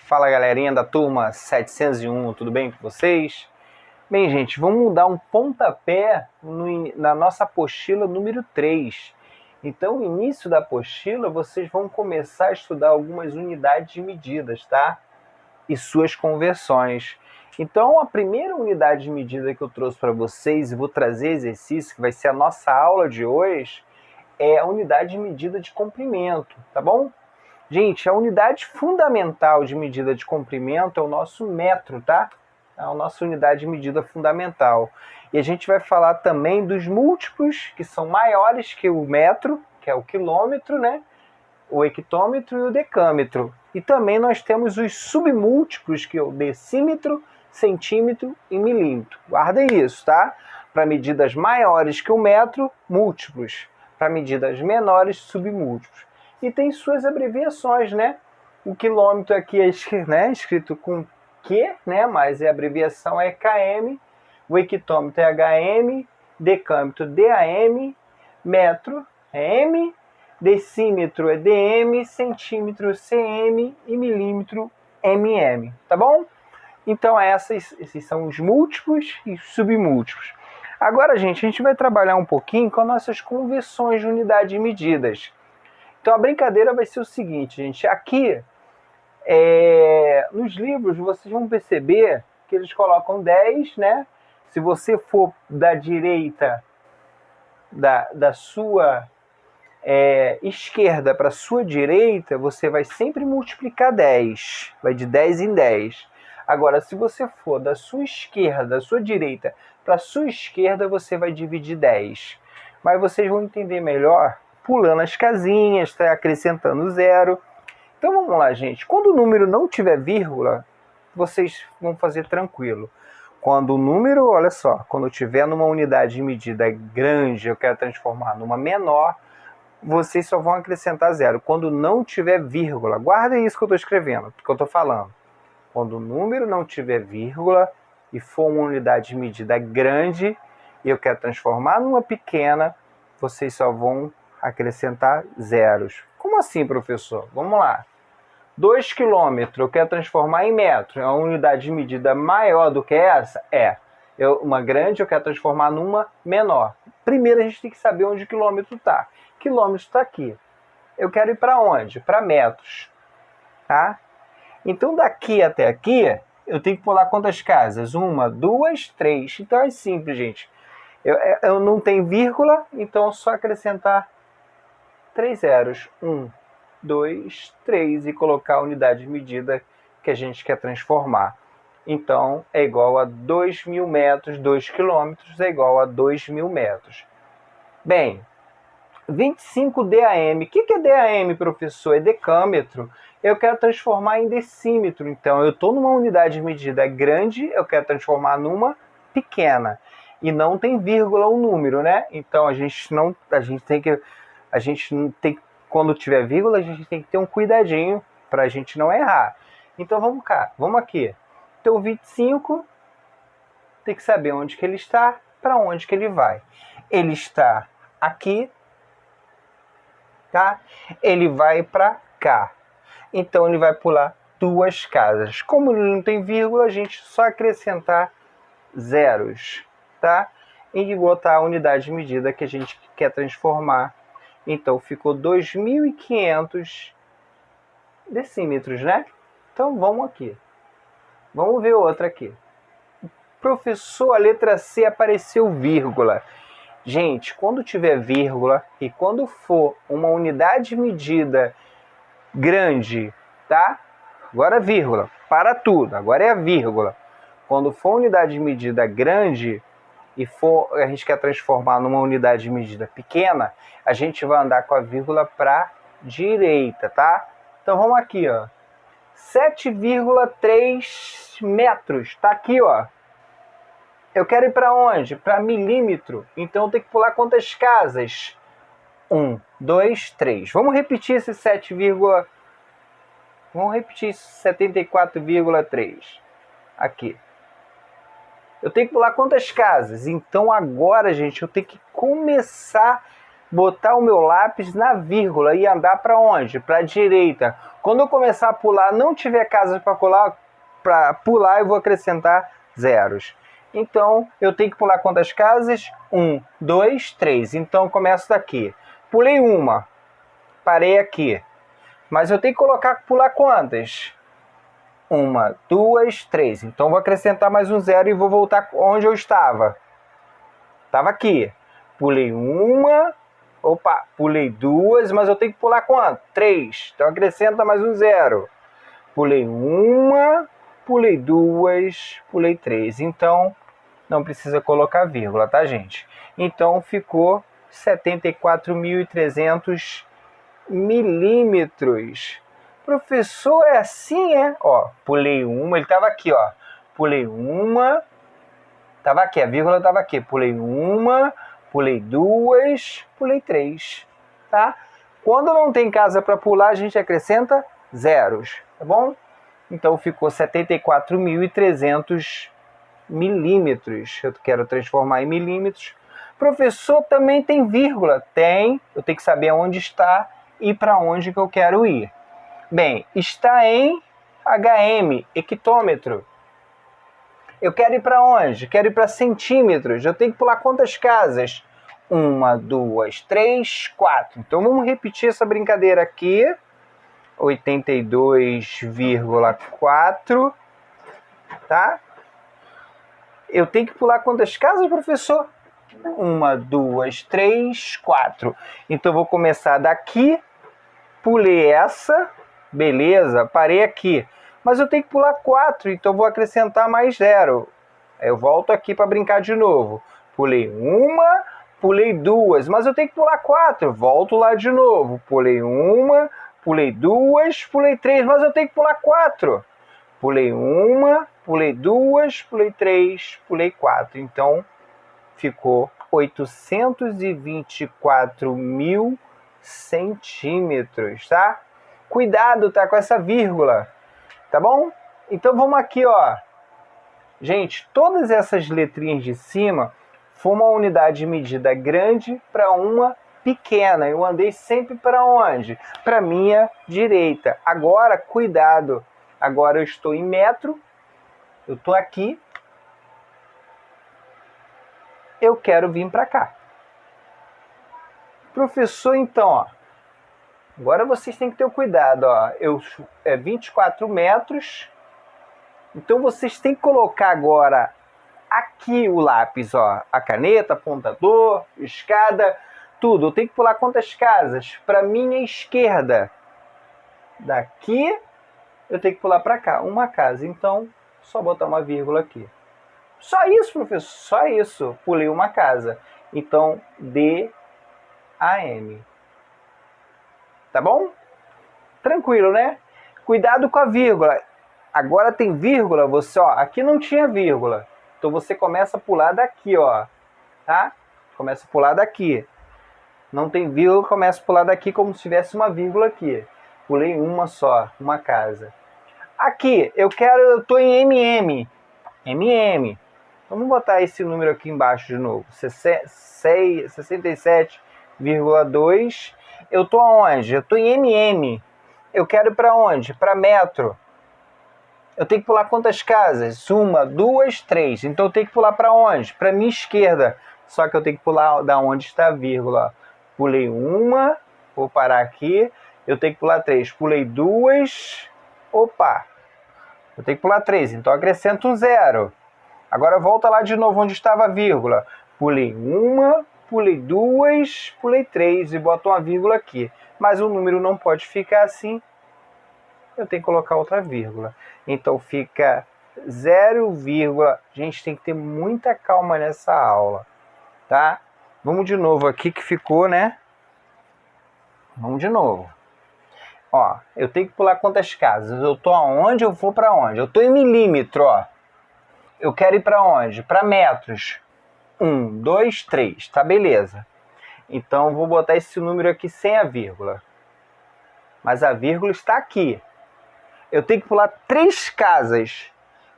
Fala galerinha da turma 701, tudo bem com vocês? Bem, gente, vamos dar um pontapé na nossa apostila número 3. Então, no início da apostila, vocês vão começar a estudar algumas unidades de medidas, tá? E suas conversões. Então, a primeira unidade de medida que eu trouxe para vocês, e vou trazer exercício, que vai ser a nossa aula de hoje, é a unidade de medida de comprimento, tá bom? Gente, a unidade fundamental de medida de comprimento é o nosso metro, tá? É a nossa unidade de medida fundamental. E a gente vai falar também dos múltiplos, que são maiores que o metro, que é o quilômetro, né? O hectômetro e o decâmetro. E também nós temos os submúltiplos, que é o decímetro, centímetro e milímetro. Guardem isso, tá? Para medidas maiores que o metro, múltiplos. Para medidas menores, submúltiplos. E tem suas abreviações, né? O quilômetro aqui é escrito com Q, né? Mas a abreviação é km. O hectômetro é HM, decâmetro DAM, metro é M, decímetro é DM, centímetro CM e milímetro MM, tá bom? Então esses são os múltiplos e submúltiplos. Agora, gente, a gente vai trabalhar um pouquinho com as nossas conversões de unidade de medidas. Então a brincadeira vai ser o seguinte, gente. Aqui, nos livros, vocês vão perceber que eles colocam 10, né? Se você for da direita da sua esquerda para a sua direita, você vai sempre multiplicar 10. Vai de 10 em 10. Agora, se você for da sua esquerda, da sua direita para a sua esquerda, você vai dividir 10. Mas vocês vão entender melhor pulando as casinhas, tá? Acrescentando zero. Então vamos lá, gente. Quando o número não tiver vírgula, vocês vão fazer tranquilo. Quando o número, olha só, quando eu tiver numa unidade de medida grande, eu quero transformar numa menor, vocês só vão acrescentar zero. Quando não tiver vírgula, guardem isso que eu estou escrevendo, que eu estou falando. Quando o número não tiver vírgula e for uma unidade de medida grande e eu quero transformar numa pequena, vocês só vão acrescentar zeros. Como assim, professor? Vamos lá. 2 quilômetros, eu quero transformar em metro. É uma unidade de medida maior do que essa? Uma grande eu quero transformar numa menor. Primeiro a gente tem que saber onde o quilômetro está. Quilômetro está aqui. Eu quero ir para onde? Para metros. Tá? Então daqui até aqui, eu tenho que pular quantas casas? 1, 2, 3. Então é simples, gente. Eu não tenho vírgula, então é só acrescentar 3 zeros. 1, 2, 3 e colocar a unidade de medida que a gente quer transformar. Então é igual a 2.000 metros, 2 quilômetros é igual a 2.000 metros. Bem, 25 DAM. O que é DAM, professor? É decâmetro. Eu quero transformar em decímetro. Então eu estou numa unidade de medida grande, eu quero transformar numa pequena. E não tem vírgula o número, né? Então quando tiver vírgula, a gente tem que ter um cuidadinho para a gente não errar. Então vamos aqui. Então 25, tem que saber onde que ele está, para onde que ele vai. Ele está aqui, tá? Ele vai para cá. Então ele vai pular 2 casas. Como ele não tem vírgula, a gente só acrescentar zeros, tá? E botar a unidade de medida que a gente quer transformar. Então ficou 2.500 decímetros, né? Então vamos aqui. Vamos ver outra aqui. Professor, a letra C apareceu vírgula. Gente, quando tiver vírgula e quando for uma unidade de medida grande, tá? Agora vírgula, para tudo, agora é a vírgula. Quando for unidade de medida grande e a gente quer transformar numa unidade de medida pequena, a gente vai andar com a vírgula para direita, tá? Então vamos aqui, ó. 7,3 metros, tá aqui, ó. Eu quero ir para onde? Para milímetro. Então eu tenho que pular quantas casas? 1, 2, 3. Vamos repetir esse 74,3. Aqui. Eu tenho que pular quantas casas? Então agora, gente, eu tenho que começar botar o meu lápis na vírgula e andar para onde? Para a direita. Quando eu começar a pular, não tiver casas para pular, eu vou acrescentar zeros. Então, eu tenho que pular quantas casas? 1, 2, 3. Então, eu começo daqui. Pulei uma, parei aqui. Mas eu tenho que pular quantas? 1, 2, 3. Então, vou acrescentar mais um zero e vou voltar onde eu estava. Estava aqui. Pulei uma, pulei duas, mas eu tenho que pular quanto? 3. Então, acrescenta mais um zero. Pulei uma, pulei duas, pulei 3. Então, não precisa colocar vírgula, tá, gente? Então, ficou 74.300 milímetros. Professor, é assim, é? Ó, pulei uma, ele estava aqui, ó. Pulei uma, estava aqui, a vírgula estava aqui. Pulei uma, pulei duas, pulei 3, tá? Quando não tem casa para pular, a gente acrescenta zeros, tá bom? Então, ficou 74.300 milímetros. Eu quero transformar em milímetros. Professor, também tem vírgula? Tem. Eu tenho que saber onde está e para onde que eu quero ir. Bem, está em HM, hectômetro. Eu quero ir para onde? Quero ir para centímetros. Eu tenho que pular quantas casas? 1, 2, 3, 4. Então, vamos repetir essa brincadeira aqui. 82,4, tá? Eu tenho que pular quantas casas, professor? 1, 2, 3, 4. Então, eu vou começar daqui. Pulei essa. Beleza, parei aqui. Mas eu tenho que pular 4, então eu vou acrescentar mais 0. Eu volto aqui para brincar de novo. Pulei uma, pulei duas, mas eu tenho que pular 4. Volto lá de novo. Pulei uma, pulei duas, pulei 3, mas eu tenho que pular 4. Pulei uma, pulei duas, pulei 3, pulei 4. Então, ficou 824 mil centímetros, tá? Cuidado, tá? Com essa vírgula, tá bom? Então, vamos aqui, ó. Gente, todas essas letrinhas de cima foi uma unidade de medida grande para uma pequena. Eu andei sempre para onde? Para minha direita. Agora, cuidado. Agora eu estou em metro. Eu estou aqui. Eu quero vir para cá. Professor, então, ó. Agora vocês têm que ter o cuidado, ó. É 24 metros. Então vocês têm que colocar agora aqui o lápis, ó. A caneta, apontador, escada, tudo. Eu tenho que pular quantas casas? Para minha esquerda. Daqui eu tenho que pular para cá. Uma casa. Então, só botar uma vírgula aqui. Só isso, professor. Só isso. Pulei uma casa. Então, DAM. Tá bom? Tranquilo, né? Cuidado com a vírgula. Agora tem vírgula, você, ó, aqui não tinha vírgula. Então você começa a pular daqui, ó. Tá? Começa a pular daqui. Não tem vírgula, começa a pular daqui como se tivesse uma vírgula aqui. Pulei uma só, uma casa. Aqui, eu tô em MM. MM. Vamos botar esse número aqui embaixo de novo. 67,2. Eu tô aonde? Eu tô em MM. Eu quero ir para onde? Para metro. Eu tenho que pular quantas casas? 1, 2, 3. Então eu tenho que pular para onde? Para minha esquerda. Só que eu tenho que pular da onde está a vírgula. Pulei uma. Vou parar aqui. Eu tenho que pular 3. Pulei 2. Opa. Eu tenho que pular 3. Então acrescento um 0. Agora volta lá de novo onde estava a vírgula. Pulei uma. Pulei 2. Pulei 3. E boto uma vírgula aqui. Mas o número não pode ficar assim. Eu tenho que colocar outra vírgula. Então fica 0, gente, tem que ter muita calma nessa aula, tá? Vamos de novo aqui que ficou, né? Vamos de novo. Ó, eu tenho que pular quantas casas? Eu tô aonde? Eu vou para onde? Eu tô em milímetro, ó. Eu quero ir para onde? Para metros. 1, 2, 3, tá? Beleza. Então vou botar esse número aqui sem a vírgula. Mas a vírgula está aqui. Eu tenho que pular 3 casas.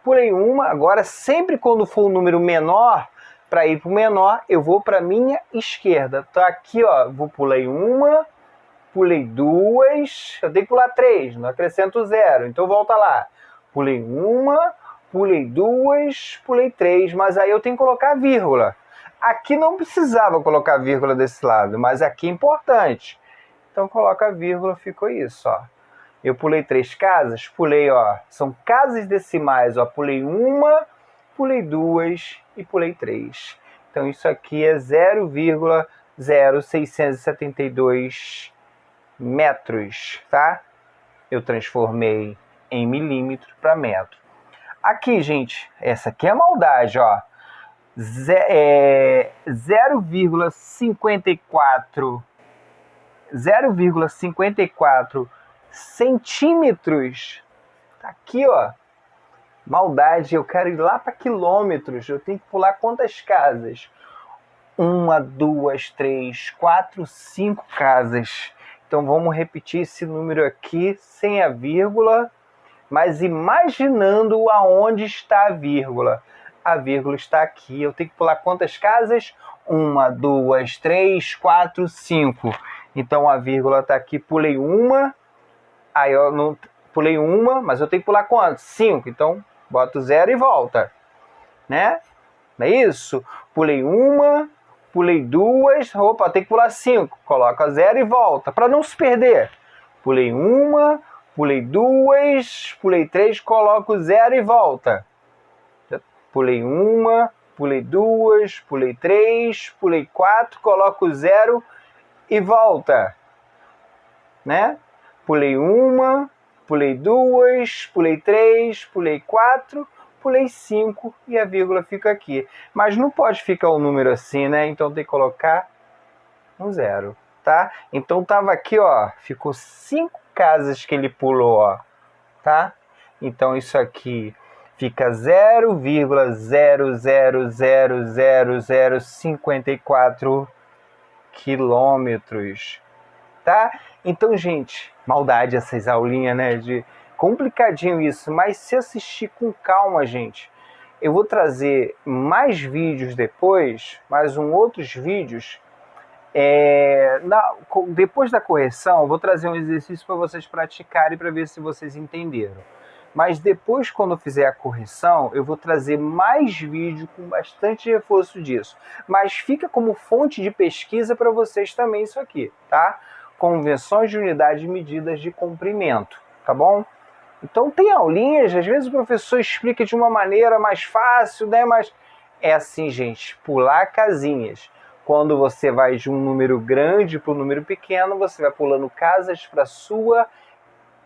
Pulei uma. Agora, sempre quando for um número menor, Para ir para o menor, eu vou para a minha esquerda. Então aqui, ó, pulei uma, pulei duas, eu tenho que pular três, não acrescento zero. Então volta lá. Pulei uma, pulei duas, pulei três, mas aí eu tenho que colocar vírgula. Aqui não precisava colocar vírgula desse lado, mas aqui é importante. Então coloca a vírgula, ficou isso, ó. Eu pulei três casas, pulei, ó, são casas decimais, ó, pulei uma, pulei duas e pulei três. Então isso aqui é 0,0672 metros, tá? Eu transformei em milímetro para metro. Aqui, gente, essa aqui é maldade, ó. 0,54 centímetros. Tá aqui, ó. Maldade, eu quero ir lá para quilômetros. Eu tenho que pular quantas casas? 1, 2, 3, 4, 5 casas. Então vamos repetir esse número aqui sem a vírgula, mas imaginando aonde está a vírgula. A vírgula está aqui. Eu tenho que pular quantas casas? 1, 2, 3, 4, 5. Então a vírgula está aqui. Pulei uma. Aí eu não pulei uma, mas eu tenho que pular quantas? 5. Então boto 0 e volta, né? Não é isso? Pulei uma, pulei duas. Opa, tem que pular 5. Coloca 0 e volta, para não se perder. Pulei uma, pulei duas, pulei 3, coloco 0 e volta. Pulei uma, pulei duas, pulei 3, pulei 4, coloco 0 e volta, né? Pulei uma, pulei duas, pulei 3, pulei 4, pulei 5 e a vírgula fica aqui. Mas não pode ficar o número assim, né? Então tem que colocar um 0, tá? Então tava aqui, ó, ficou 5 casas que ele pulou, ó, tá? Então isso aqui fica 0,0000054 quilômetros, tá? Então, gente, maldade essas aulinhas, né? De complicadinho isso, mas se assistir com calma, gente, eu vou trazer mais vídeos depois, outros vídeos. Depois da correção, eu vou trazer um exercício para vocês praticarem para ver se vocês entenderam. Mas depois, quando eu fizer a correção, eu vou trazer mais vídeo com bastante reforço disso. Mas fica como fonte de pesquisa para vocês também isso aqui, tá? Convenções de unidade e medidas de comprimento, tá bom? Então tem aulinhas, às vezes o professor explica de uma maneira mais fácil, né? Mas é assim, gente, pular casinhas. Quando você vai de um número grande para um número pequeno, você vai pulando casas para a sua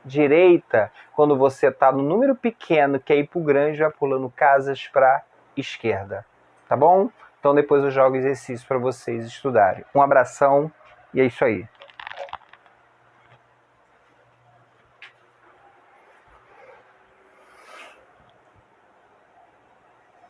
direita. Quando você está no número pequeno, que é ir para o grande, vai pulando casas para a esquerda. Tá bom? Então depois eu jogo exercício para vocês estudarem. Um abração e é isso aí.